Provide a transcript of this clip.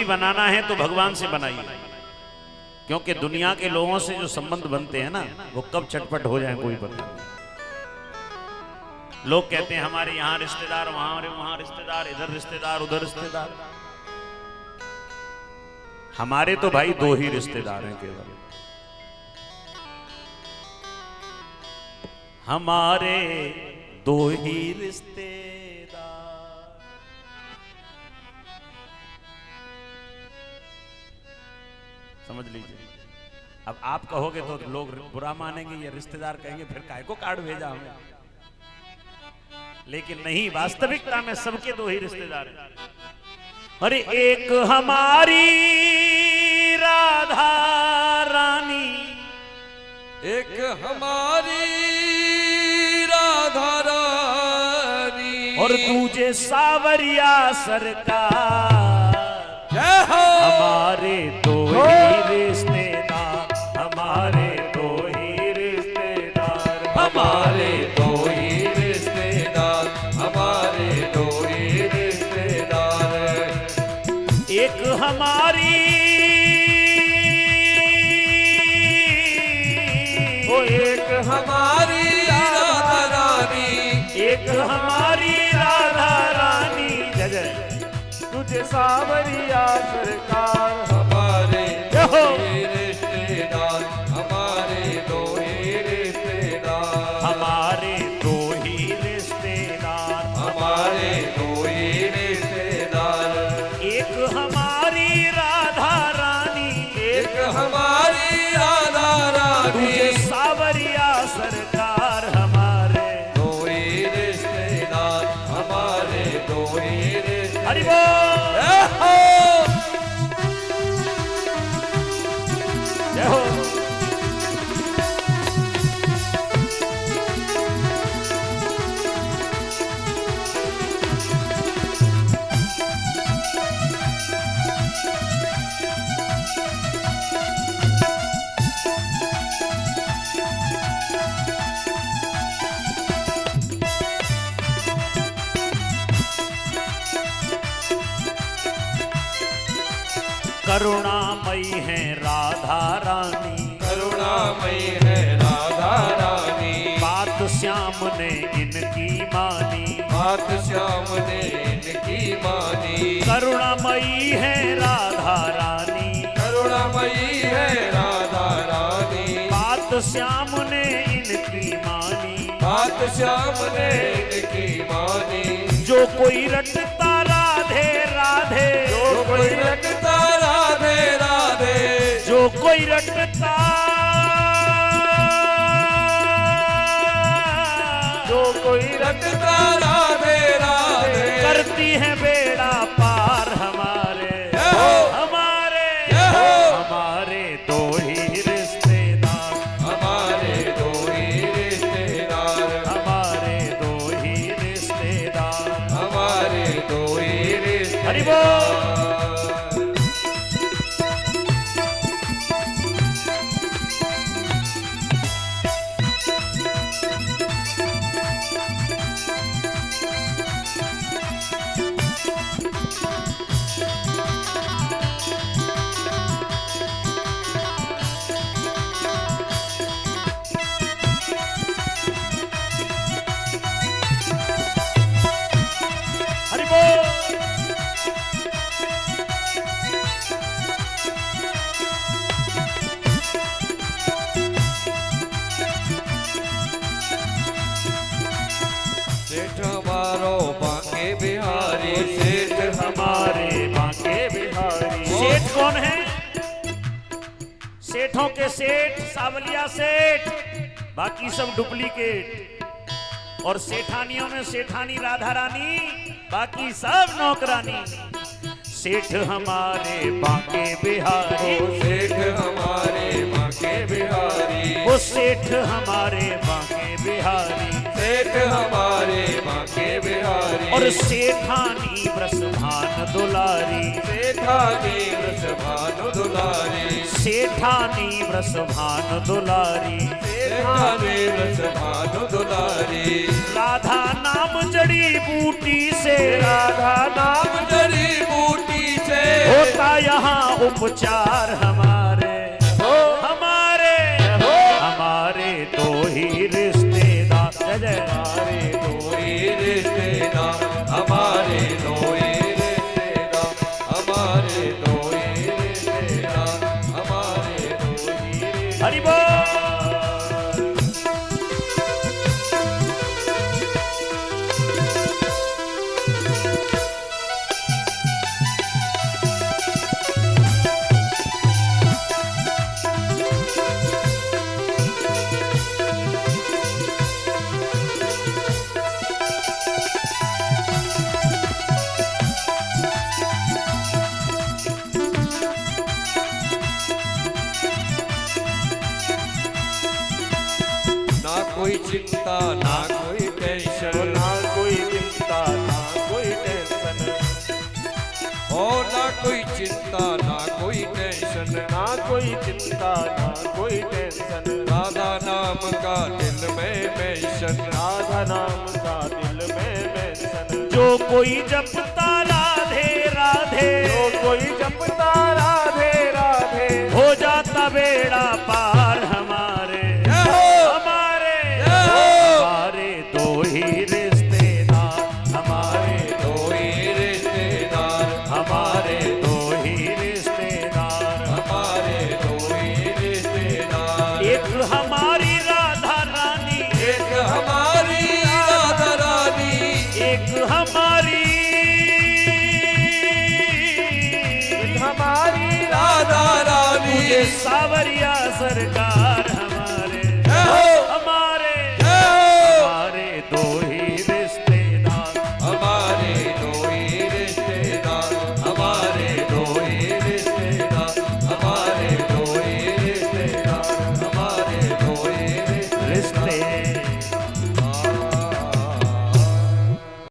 बनाना है तो भगवान से बनाइए, क्योंकि दुनिया के लोगों से जो संबंध बनते हैं ना वो कब चटपट हो जाए कोई पता नहीं। लोग कहते हैं हमारे यहाँ रिश्तेदार, वहां रिश्तेदार, इधर रिश्तेदार, उधर रिश्तेदार। हमारे तो भाई दो ही रिश्तेदार हैं केवल, हमारे दो ही रिश्तेदार। समझ लीजिए। अब आप कहोगे तो लोग बुरा मानेंगे, ये रिश्तेदार कहेंगे फिर काय को कार्ड भेजा हमें, लेकिन नहीं, वास्तविकता में सबके दो ही रिश्तेदार हैं। अरे एक हमारी राधा रानी, एक हमारी राधा रानी, और दूजे सावरिया सरकार। जय हो। हमारे दो ही रिश्तेदार, हमारे दो ही रिश्तेदार, हमारे दो ही रिश्तेदार, हमारे दो ही रिश्तेदार। एक हमारी, ओ एक हमारी राधा रानी, एक हमारी राधा रानी, जय जय, तुझे सावरिया सरकार। हमारे जय हो। दो ही रिश्तेदार, हमारे दो ही रिश्तेदार, हमारे दो ही रिश्तेदार, हमारे दो ही रिश्तेदार। एक हमारी राधा रानी, एक हमारी राधा रानी, तुझे सावरिया सरकार। हमारे दो ही रिश्तेदार, हमारे दो ही रिश्तेदार। हरि बोल, जय हो। जय हो। करुणामयी है राधा रानी, करुणामयी है राधा रानी, बात श्याम ने इनकी मानी, बात श्याम ने इनकी मानी। करुणामयी है राधा रानी, करुणामयी है राधा रानी, बात श्याम ने इनकी मानी, बात श्याम ने इनकी मानी। जो कोई रटता राधे राधे, जो कोई रटता राधे राधे, जो कोई रटता, जो कोई रटता राधे राधे, करती है बेड़ा पार। हमारे जय हो। हमारे जय हो। हमारे दो ही रिश्तेदार, हमारे दो ही रिश्तेदार, हमारे दो ही रिश्तेदार। हमारे दो ही रिश्तेदार। हरि बोल। हरि बोल। सेठ हमारो बांके बिहारी, सेठ हमारे बांके बिहारी। सेठ कौन है? सेठों के सेठ सावलिया सेठ, बाकी सब डुप्लीकेट। और सेठानियों में सेठानी राधा रानी, बाकी सब नौकरानी। सेठ हमारे बांके बिहारी, सेठ हमारे बांके बिहारी, वो सेठ हमारे बांके बिहारी। सेठ हमारे बांके बिहारी, और सेठानी ब्रसभान दुलारी, सेठानी वृषभानु दुलारी, सेठानी ब्रसभान दुलारी। सेठानी वृषभानु दुलारी। राधा नाम जड़ी बूटी से, राधा नाम जड़ी बूटी से होता यहाँ उपचार हमारे हमारे हमारे दो ही रिश्तेदार। जय जय। हमारे दो ही रिश्तेदार, हमारे दो ही रिश्तेदार, हमारे दो ही रिश्तेदार, हमारे दो ही रिश्तेदार। हरि बोल। ना कोई चिंता ना कोई टेंशन, ना कोई चिंता ना कोई टेंशन, ओ ना कोई चिंता ना कोई टेंशन, ना कोई चिंता ना कोई टेंशन। राधा नाम का दिल में मेंशन, राधा नाम का दिल में मेंशन। जो कोई जपता राधे राधे, जो कोई जपता राधे राधे, हो जाता बेड़ा पार हमारे हमारे हमारे दो ही रिश्तेदार, हमारे दो ही रिश्तेदार, हमारे दो ही रिश्तेदार। हमारे दो ही रिश्तेदार। एक हमारी राधा रानी, एक हमारी राधा रानी, एक हमारी राधा रानी। ये सावरिया सरकार हमारे हमारे हमारे दो ही रिश्तेदार, हमारे दो ही रिश्तेदार, हमारे दो ही रिश्तेदार, हमारे दो ही रिश्तेदार, हमारे दो ही रिश्तेदार। रिश्ते